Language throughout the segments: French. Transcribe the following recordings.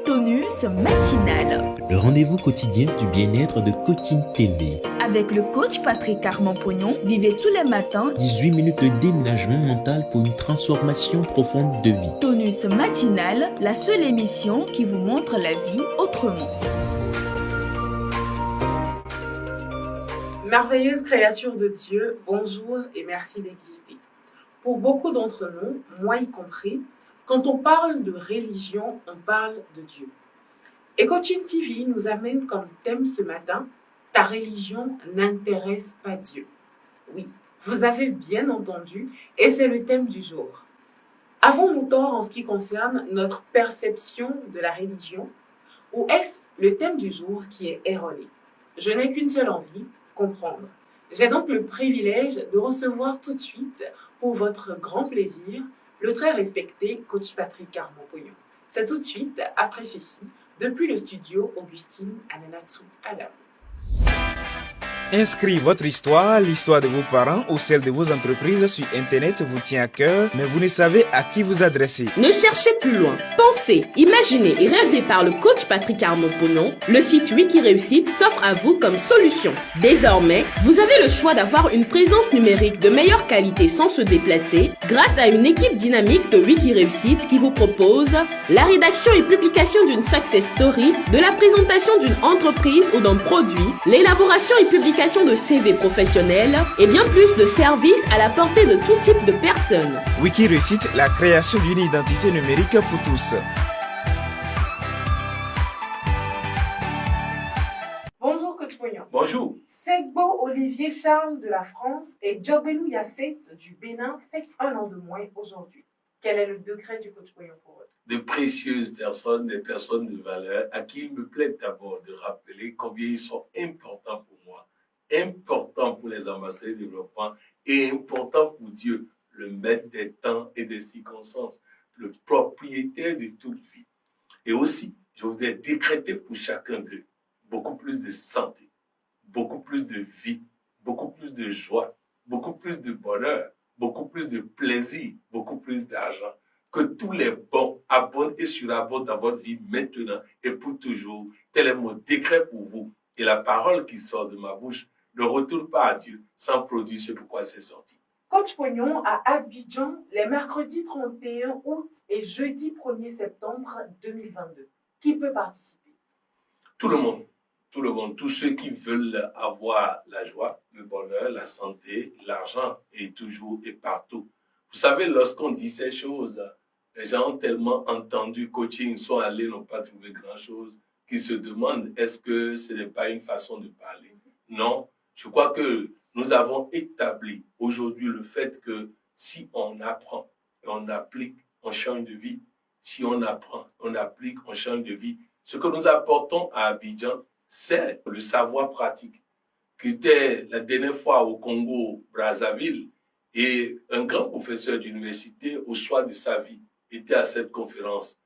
Tonus matinal. Le rendez-vous quotidien du bien-être de Coaching TV. Avec le coach Patrick Armand-Pognon, vivez tous les matins 18 minutes de déménagement mental pour une transformation profonde de vie. Tonus matinal, la seule émission qui vous montre la vie autrement. Merveilleuse créature de Dieu, bonjour et merci d'exister. Pour beaucoup d'entre nous, moi y compris, quand on parle de religion, on parle de Dieu. Et Coaching TV nous amène comme thème ce matin, ta religion n'intéresse pas Dieu. Oui, vous avez bien entendu, et c'est le thème du jour. Avons-nous tort en ce qui concerne notre perception de la religion, ou est-ce le thème du jour qui est erroné? Je n'ai qu'une seule envie, comprendre. J'ai donc le privilège de recevoir tout de suite, pour votre grand plaisir, le très respecté coach Patrick Armand-Pognon. C'est tout de suite après ceci, depuis le studio Augustine Ananatou Adam. Inscrire votre histoire, l'histoire de vos parents ou celle de vos entreprises sur Internet vous tient à cœur, mais vous ne savez à qui vous adresser. Ne cherchez plus loin. Pensez, imaginez et rêvez par le coach Patrick Armand-Pognon. Le site Wikiréussite s'offre à vous comme solution. Désormais, vous avez le choix d'avoir une présence numérique de meilleure qualité sans se déplacer grâce à une équipe dynamique de Wikiréussite qui vous propose la rédaction et publication d'une success story, de la présentation d'une entreprise ou d'un produit, l'élaboration et publication de CV professionnels et bien plus de services à la portée de tout type de personnes. Wikiréussite, la création d'une identité numérique pour tous. Bonjour coach Pognon. Bonjour. Segbo Olivier Charles de la France et Djobelou Yasset du Bénin fêtent un an de moins aujourd'hui. Quel est le degré du coach Pognon pour eux? De précieuses personnes, des personnes de valeur à qui il me plaît d'abord de rappeler combien ils sont importants pour moi, importants pour les ambassadeurs de développement et importants pour Dieu, le maître des temps et des circonstances, le propriétaire de toute vie. Et aussi, je voudrais décréter pour chacun d'eux beaucoup plus de santé, beaucoup plus de vie, beaucoup plus de joie, beaucoup plus de bonheur, beaucoup plus de plaisir, beaucoup plus d'argent. Que tous les bons abondent et surabondent dans votre vie maintenant et pour toujours. Tel est mon décret pour vous. Et la parole qui sort de ma bouche ne retourne pas à Dieu sans produire ce pourquoi c'est sorti. Coach Pognon à Abidjan les mercredis 31 août et jeudi 1er septembre 2022. Qui peut participer? Tout le monde. Tout le monde. Tous ceux qui veulent avoir la joie, le bonheur, la santé, l'argent et toujours et partout. Vous savez, lorsqu'on dit ces choses, les gens ont tellement entendu coaching, sont allés, n'ont pas trouvé grand-chose, qu'ils se demandent est-ce que ce n'est pas une façon de parler? Non, je crois que nous avons établi aujourd'hui le fait que si on apprend et on applique, on change de vie. Si on apprend, on applique, on change de vie. Ce que nous apportons à Abidjan, c'est le savoir pratique. Qui était la dernière fois au Congo-Brazzaville et un grand professeur d'université au soir de sa vie était à cette conférence.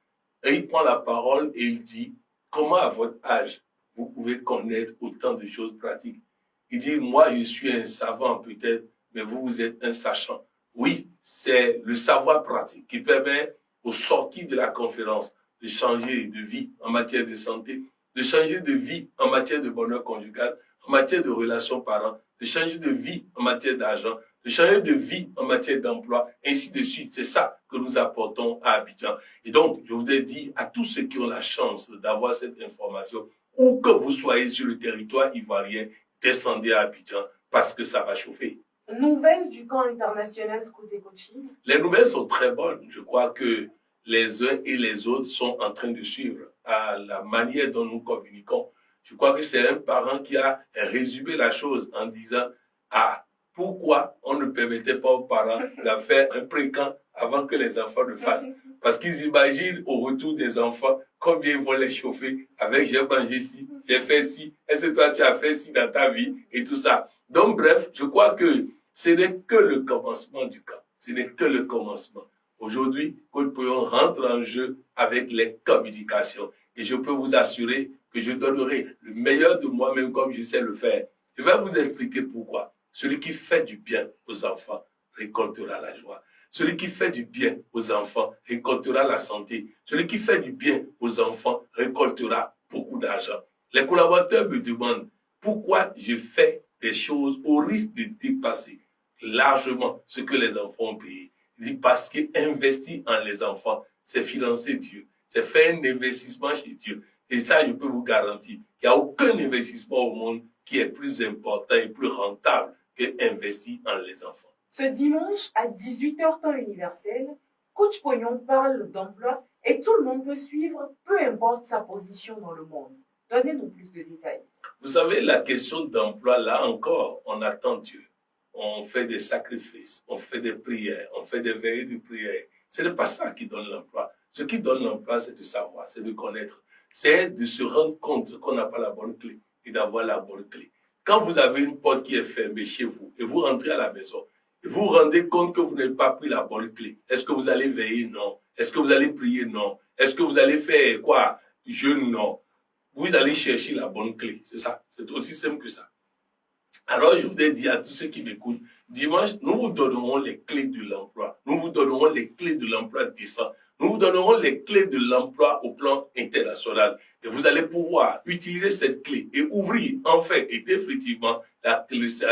Et il prend la parole et il dit, comment à votre âge, vous pouvez connaître autant de choses pratiques? Il dit, moi, je suis un savant peut-être, mais vous êtes un sachant. Oui, c'est le savoir pratique qui permet, au sortir de la conférence, de changer de vie en matière de santé, de changer de vie en matière de bonheur conjugal, en matière de relations parents, de changer de vie en matière d'argent, de changer de vie en matière d'emploi, ainsi de suite. C'est ça que nous apportons à Abidjan. Et donc, je voudrais dire à tous ceux qui ont la chance d'avoir cette information, où que vous soyez sur le territoire ivoirien, descendez à Abidjan parce que ça va chauffer. Nouvelles du camp international Scout et Coaching. Les nouvelles sont très bonnes. Je crois que les uns et les autres sont en train de suivre à la manière dont nous communiquons. Je crois que c'est un parent qui a résumé la chose en disant « Ah, pourquoi on ne permettait pas aux parents de faire un pré-camp avant que les enfants le fassent ?» Parce qu'ils imaginent au retour des enfants combien ils vont les chauffer avec « j'ai mangé ci, j'ai fait ci, est-ce que toi tu as fait ci dans ta vie ?» et tout ça. Donc bref, je crois que ce n'est que le commencement du camp. Ce n'est que le commencement. Aujourd'hui, Coach Pognon rentre en jeu avec les communications. Et je peux vous assurer que je donnerai le meilleur de moi-même comme je sais le faire. Je vais vous expliquer pourquoi. Celui qui fait du bien aux enfants récoltera la joie. Celui qui fait du bien aux enfants récoltera la santé. Celui qui fait du bien aux enfants récoltera beaucoup d'argent. Les collaborateurs me demandent pourquoi je fais des choses au risque de dépasser largement ce que les enfants ont payé. Il dit parce qu'investir en les enfants, c'est financer Dieu. C'est faire un investissement chez Dieu. Et ça, je peux vous garantir qu'il n'y a aucun investissement au monde qui est plus important et plus rentable qu'investir en les enfants. Ce dimanche à 18h temps universel, Coach Pognon parle d'emploi et tout le monde peut suivre, peu importe sa position dans le monde. Donnez-nous plus de détails. Vous savez, la question d'emploi, là encore, on attend Dieu. On fait des sacrifices, on fait des prières, on fait des veillées de prière. Ce n'est pas ça qui donne l'emploi. Ce qui donne l'emploi, c'est de savoir, c'est de connaître. C'est de se rendre compte qu'on n'a pas la bonne clé et d'avoir la bonne clé. Quand vous avez une porte qui est fermée chez vous et vous rentrez à la maison, et vous vous rendez compte que vous n'avez pas pris la bonne clé. Est-ce que vous allez veiller? Non. Est-ce que vous allez prier? Non. Est-ce que vous allez faire quoi? Jeûne? Non. Vous allez chercher la bonne clé. C'est ça. C'est aussi simple que ça. Alors, je voudrais dire à tous ceux qui m'écoutent, dimanche, nous vous donnerons les clés de l'emploi. Nous vous donnerons les clés de l'emploi décent. Nous vous donnerons les clés de l'emploi au plan international. Et vous allez pouvoir utiliser cette clé et ouvrir, en fait, et définitivement, la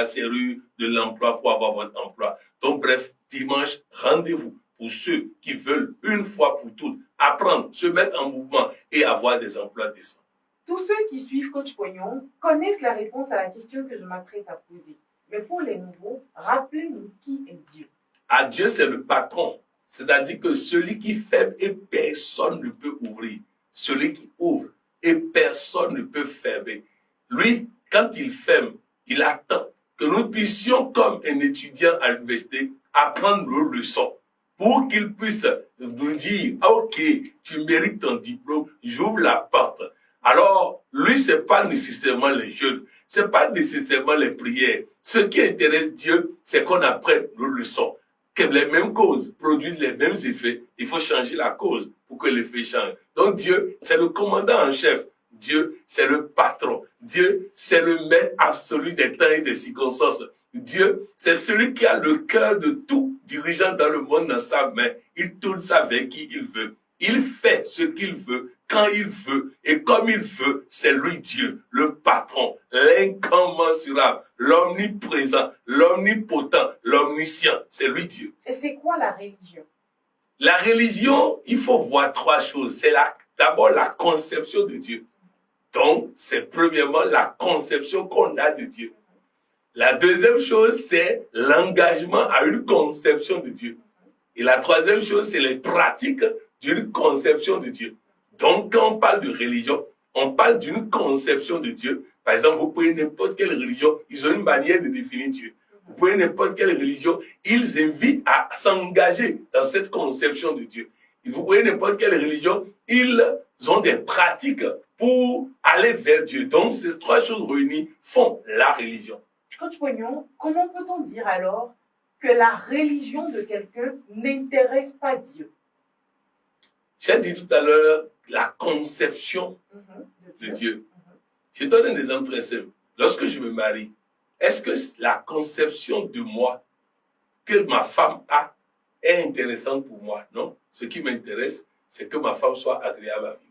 serrure de l'emploi pour avoir votre emploi. Donc, bref, dimanche, rendez-vous pour ceux qui veulent, une fois pour toutes, apprendre, se mettre en mouvement et avoir des emplois décents. Tous ceux qui suivent Coach Pognon connaissent la réponse à la question que je m'apprête à poser. Mais pour les nouveaux, rappelez-nous qui est Dieu. À Dieu, c'est le patron. C'est-à-dire que celui qui ferme et personne ne peut ouvrir. Celui qui ouvre et personne ne peut fermer. Lui, quand il ferme, il attend que nous puissions, comme un étudiant à l'université, apprendre nos leçons pour qu'il puisse nous dire, ah, ok, tu mérites ton diplôme, j'ouvre la porte. Alors, lui, c'est pas nécessairement les jeûnes, c'est pas nécessairement les prières. Ce qui intéresse Dieu, c'est qu'on apprenne nos leçons. Que les mêmes causes produisent les mêmes effets, il faut changer la cause pour que l'effet change. Donc Dieu, c'est le commandant en chef. Dieu, c'est le patron. Dieu, c'est le maître absolu des temps et des circonstances. Dieu, c'est celui qui a le cœur de tout dirigeant dans le monde dans sa main. Il tourne ça avec qui il veut. Il fait ce qu'il veut, quand il veut et comme il veut. C'est lui Dieu, le patron, l'incommensurable, l'omniprésent, l'omnipotent, l'omniscient. C'est lui Dieu. Et c'est quoi la religion? La religion, il faut voir trois choses. C'est d'abord la conception de Dieu. Donc, c'est premièrement la conception qu'on a de Dieu. La deuxième chose, c'est l'engagement à une conception de Dieu. Et la troisième chose, c'est les pratiques d'une conception de Dieu. Donc, quand on parle de religion, on parle d'une conception de Dieu. Par exemple, vous prenez n'importe quelle religion, ils ont une manière de définir Dieu. Vous prenez n'importe quelle religion, ils invitent à s'engager dans cette conception de Dieu. Et vous prenez n'importe quelle religion, ils ont des pratiques pour aller vers Dieu. Donc, ces trois choses réunies font la religion. Coach Pognon, comment peut-on dire alors que la religion de quelqu'un n'intéresse pas Dieu? J'ai dit tout à l'heure la conception de Dieu. Je donne un exemple très simple. Lorsque je me marie, est-ce que la conception de moi que ma femme a est intéressante pour moi? Non. Ce qui m'intéresse, c'est que ma femme soit agréable à vivre.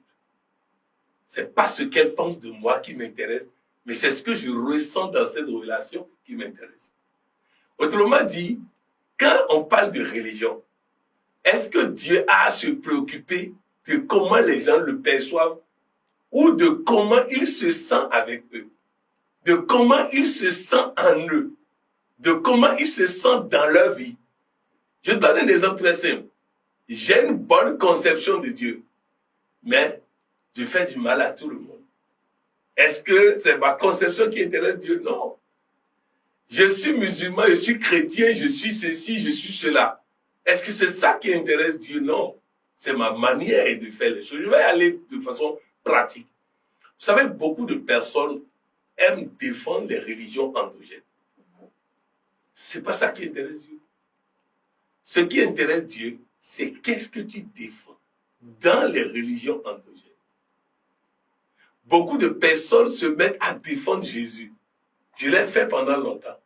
C'est pas ce qu'elle pense de moi qui m'intéresse, mais c'est ce que je ressens dans cette relation qui m'intéresse. Autrement dit, quand on parle de religion, est-ce que Dieu a à se préoccuper de comment les gens le perçoivent ou de comment il se sent avec eux, de comment il se sent en eux, de comment il se sent dans leur vie? Je donne un exemple très simple. J'ai une bonne conception de Dieu, mais je fais du mal à tout le monde. Est-ce que c'est ma conception qui intéresse Dieu? Non. Je suis musulman, je suis chrétien, je suis ceci, je suis cela. Est-ce que c'est ça qui intéresse Dieu? Non. C'est ma manière de faire les choses. Je vais aller de façon pratique. Vous savez, beaucoup de personnes aiment défendre les religions endogènes. C'est pas ça qui intéresse Dieu. Ce qui intéresse Dieu, c'est qu'est-ce que tu défends dans les religions endogènes. Beaucoup de personnes se mettent à défendre Jésus. Je l'ai fait pendant longtemps.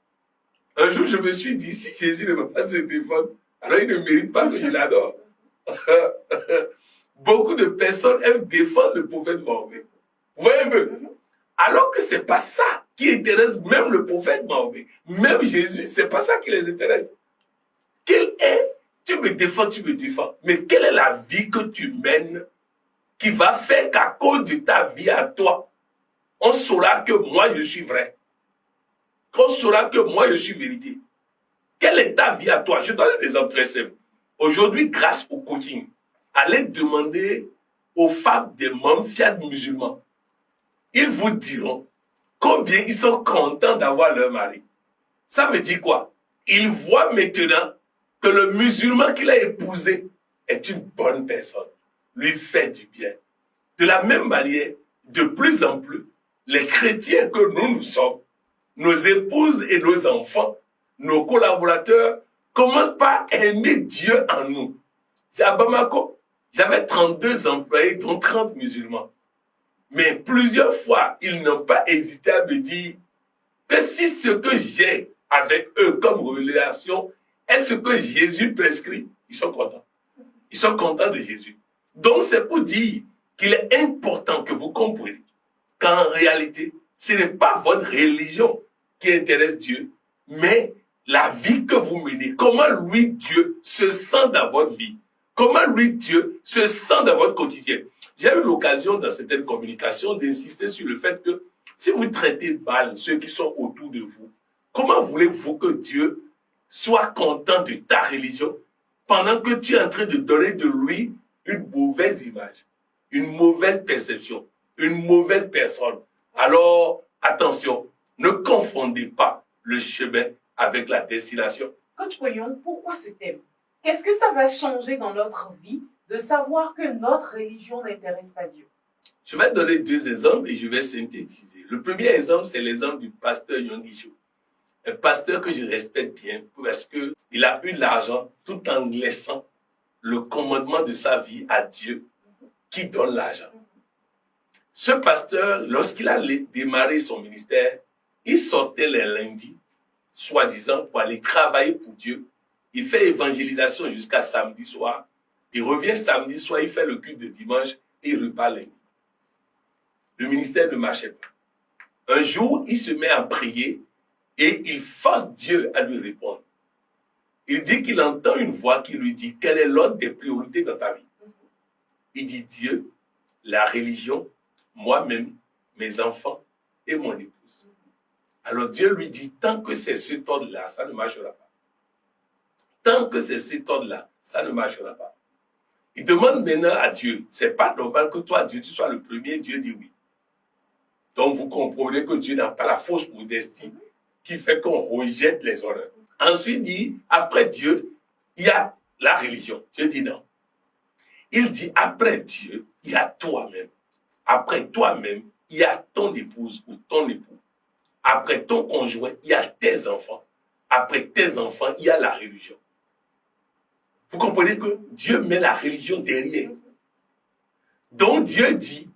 Un jour, je me suis dit, si Jésus ne va pas se défendre, Alors, il ne mérite pas que je l'adore. Beaucoup de personnes aiment défendre le prophète Mahomet. Vous voyez un peu? Alors que c'est pas ça qui intéresse même le prophète Mahomet. Même Jésus, c'est pas ça qui les intéresse. Quel est, tu me défends, mais quelle est la vie que tu mènes qui va faire qu'à cause de ta vie à toi, on saura que moi je suis vrai. On saura que moi je suis vérité. Quelle est ta vie à toi? Je donne des exemples très simples. Aujourd'hui, grâce au coaching, allez demander aux femmes des membres fiables musulmans. Ils vous diront combien ils sont contents d'avoir leur mari. Ça veut dire quoi? Ils voient maintenant que le musulman qu'il a épousé est une bonne personne, lui fait du bien. De la même manière, de plus en plus, les chrétiens que nous sommes, nos épouses et nos enfants, nos collaborateurs, commencent par aimer Dieu en nous. À Bamako, j'avais 32 employés, dont 30 musulmans. Mais plusieurs fois, ils n'ont pas hésité à me dire que si ce que j'ai avec eux comme relation est ce que Jésus prescrit, ils sont contents. Ils sont contents de Jésus. Donc c'est pour dire qu'il est important que vous compreniez qu'en réalité, ce n'est pas votre religion qui intéresse Dieu, mais la vie que vous menez. Comment lui, Dieu, se sent dans votre vie. Comment lui, Dieu, se sent dans votre quotidien. J'ai eu l'occasion dans certaines communications d'insister sur le fait que si vous traitez mal ceux qui sont autour de vous, comment voulez-vous que Dieu soit content de ta religion pendant que tu es en train de donner de lui une mauvaise image, une mauvaise perception, une mauvaise personne? Alors, attention, ne confondez pas le chemin avec la destination. Coach Poyon, pourquoi ce thème? Qu'est-ce que ça va changer dans notre vie de savoir que notre religion n'intéresse pas Dieu? Je vais donner 2 exemples et je vais synthétiser. Le premier exemple, c'est l'exemple du pasteur Yonggi Cho. Un pasteur que je respecte bien parce qu'il a eu l'argent tout en laissant le commandement de sa vie à Dieu qui donne l'argent. Ce pasteur, lorsqu'il a démarré son ministère, il sortait les lundis, soi-disant, pour aller travailler pour Dieu. Il fait évangélisation jusqu'à samedi soir. Il revient samedi soir, il fait le culte de dimanche et il repart lundi. Le ministère ne marchait pas. Un jour, il se met à prier et il force Dieu à lui répondre. Il dit qu'il entend une voix qui lui dit « Quelle est l'ordre des priorités dans ta vie ?» Il dit « Dieu, la religion, moi-même, mes enfants et mon épouse. » Alors Dieu lui dit « Tant que c'est cet ordre-là, ça ne marchera pas. Tant que c'est cet ordre-là, ça ne marchera pas. » Il demande maintenant à Dieu, c'est pas normal que toi, Dieu, tu sois le premier. Dieu dit oui. Donc vous comprenez que Dieu n'a pas la fausse modestie qui fait qu'on rejette les honneurs. Ensuite, dit, après Dieu, il y a la religion. Dieu dit non. Il dit, après Dieu, il y a toi-même. Après toi-même, il y a ton épouse ou ton époux. Après ton conjoint, il y a tes enfants. Après tes enfants, il y a la religion. Vous comprenez que Dieu met la religion derrière. Donc Dieu dit,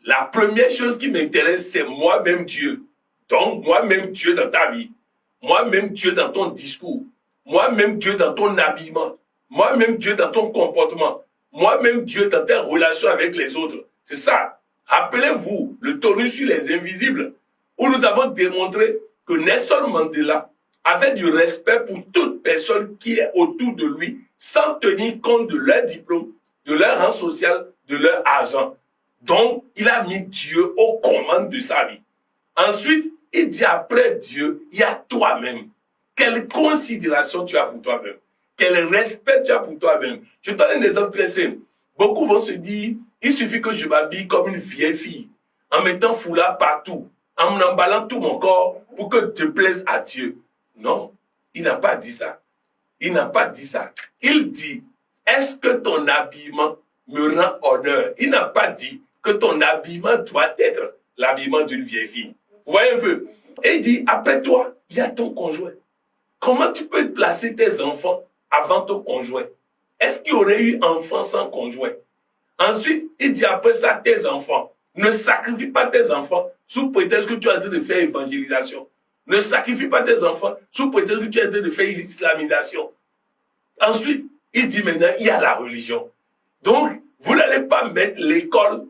la première chose qui m'intéresse, c'est moi-même Dieu. Donc moi-même Dieu dans ta vie. Moi-même Dieu dans ton discours. Moi-même Dieu dans ton habillement. Moi-même Dieu dans ton comportement. Moi-même Dieu dans tes relations avec les autres. C'est ça. Rappelez-vous le tonus sur les invisibles, où nous avons démontré que Nelson Mandela avait du respect pour toute personne qui est autour de lui, sans tenir compte de leur diplôme, de leur rang social, de leur argent. Donc, il a mis Dieu aux commandes de sa vie. Ensuite, il dit après Dieu, il y a toi-même. Quelle considération tu as pour toi-même? Quel respect tu as pour toi-même? Je donne un exemple très simple. Beaucoup vont se dire, il suffit que je m'habille comme une vieille fille, en mettant foulard partout, en emballant tout mon corps pour que te plaise à Dieu. Non, il n'a pas dit ça. Il n'a pas dit ça. Il dit, est-ce que ton habillement me rend honneur? Il n'a pas dit que ton habillement doit être l'habillement d'une vieille fille. Vous voyez un peu? Et il dit, après toi, il y a ton conjoint. Comment tu peux placer tes enfants avant ton conjoint? Est-ce qu'il y aurait eu enfant sans conjoint? Ensuite, il dit après ça, tes enfants. Ne sacrifie pas tes enfants sous prétexte que tu es en train de faire évangélisation. Ne sacrifie pas tes enfants sous prétexte que tu es en train de faire islamisation. Ensuite, il dit maintenant, il y a la religion. Donc, vous n'allez pas mettre l'école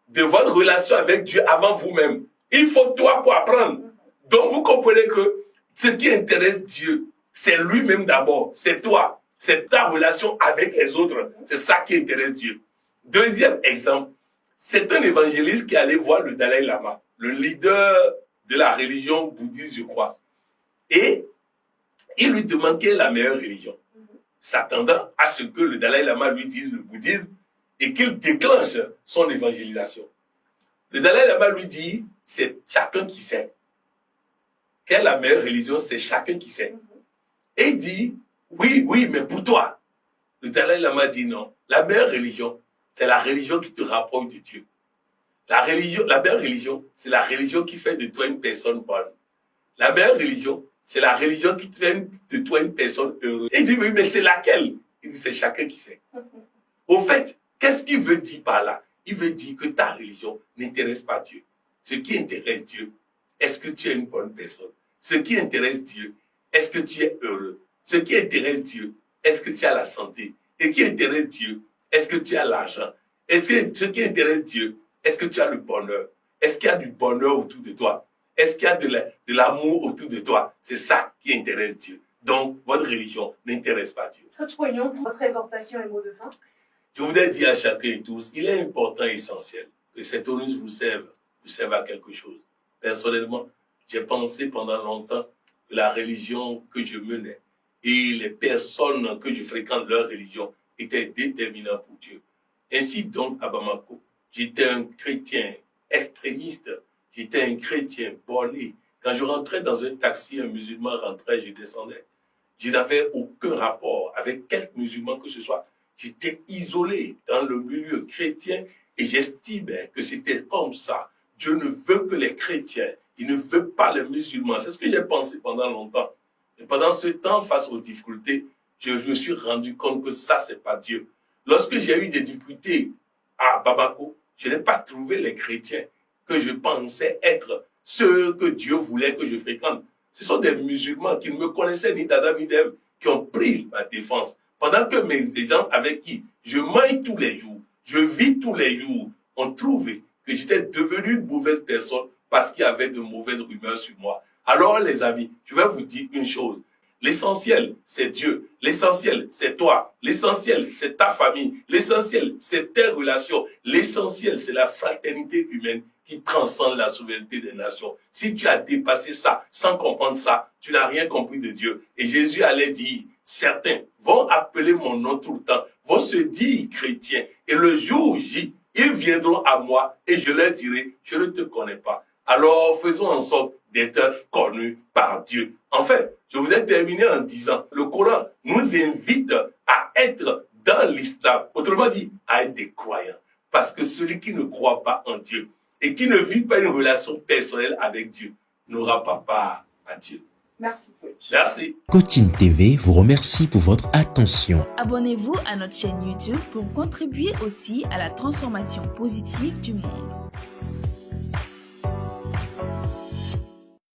de votre relation avec Dieu avant vous-même. Il faut toi pour apprendre. Donc, vous comprenez que ce qui intéresse Dieu, c'est lui-même d'abord. C'est toi. C'est ta relation avec les autres. C'est ça qui intéresse Dieu. Deuxième exemple, c'est un évangéliste qui allait voir le Dalai Lama, le leader de la religion bouddhiste, je crois. Et il lui demande quelle est la meilleure religion, s'attendant à ce que le Dalai Lama lui dise le bouddhisme et qu'il déclenche son évangélisation. Le Dalai Lama lui dit, c'est chacun qui sait. Quelle est la meilleure religion? C'est chacun qui sait. Et il dit, oui, mais pour toi. Le Dalai Lama dit non. La meilleure religion, c'est la religion qui te rapproche de Dieu. La meilleure religion, c'est la religion qui fait de toi une personne bonne. La meilleure religion, c'est la religion qui fait de toi une personne heureuse. Il dit, oui, mais c'est laquelle? Il dit, c'est chacun qui sait. Au fait, qu'est-ce qu'il veut dire par là? Il veut dire que ta religion n'intéresse pas Dieu. Ce qui intéresse Dieu, est-ce que tu es une bonne personne? Ce qui intéresse Dieu, est-ce que tu es heureux? Ce qui intéresse Dieu, est-ce que tu as la santé? Et qui intéresse Dieu, est-ce que tu as l'argent? Est-ce que ce qui intéresse Dieu, est-ce que tu as le bonheur? Est-ce qu'il y a du bonheur autour de toi? Est-ce qu'il y a de l'amour autour de toi? C'est ça qui intéresse Dieu. Donc, votre religion n'intéresse pas Dieu. Coach Pognon, votre exhortation et mot de fin? Je voudrais dire à chacun et tous, il est important et essentiel que cette onus vous serve à quelque chose. Personnellement, j'ai pensé pendant longtemps que la religion que je menais et les personnes que je fréquente, leur religion, étaient déterminants pour Dieu. Ainsi donc, à Bamako, j'étais un chrétien extrémiste, j'étais un chrétien borné. Quand je rentrais dans un taxi, un musulman rentrait, je descendais. Je n'avais aucun rapport avec quelque musulman que ce soit. J'étais isolé dans le milieu chrétien et j'estimais que c'était comme ça. Dieu ne veut que les chrétiens, il ne veut pas les musulmans. C'est ce que j'ai pensé pendant longtemps. Et pendant ce temps, face aux difficultés, je me suis rendu compte que ça, c'est pas Dieu. Lorsque j'ai eu des difficultés à Bamako, je n'ai pas trouvé les chrétiens que je pensais être ceux que Dieu voulait que je fréquente. Ce sont des musulmans qui ne me connaissaient ni d'Adam ni d'Ève, qui ont pris ma défense. Pendant que des gens avec qui je mange tous les jours, je vis tous les jours, ont trouvé que j'étais devenu une mauvaise personne parce qu'il y avait de mauvaises rumeurs sur moi. Alors les amis, je vais vous dire une chose. L'essentiel, c'est Dieu. L'essentiel, c'est toi. L'essentiel, c'est ta famille. L'essentiel, c'est tes relations. L'essentiel, c'est la fraternité humaine qui transcende la souveraineté des nations. Si tu as dépassé ça sans comprendre ça, tu n'as rien compris de Dieu. Et Jésus allait dire, certains vont appeler mon nom tout le temps, vont se dire chrétiens. Et le jour J, ils viendront à moi et je leur dirai, je ne te connais pas. Alors faisons en sorte d'être connus par Dieu. En fait, je voudrais terminer en disant, le Coran nous invite à être dans l'islam, autrement dit, à être des croyants. Parce que celui qui ne croit pas en Dieu et qui ne vit pas une relation personnelle avec Dieu n'aura pas part à Dieu. Merci, coach. Merci. Coaching TV vous remercie pour votre attention. Abonnez-vous à notre chaîne YouTube pour contribuer aussi à la transformation positive du monde.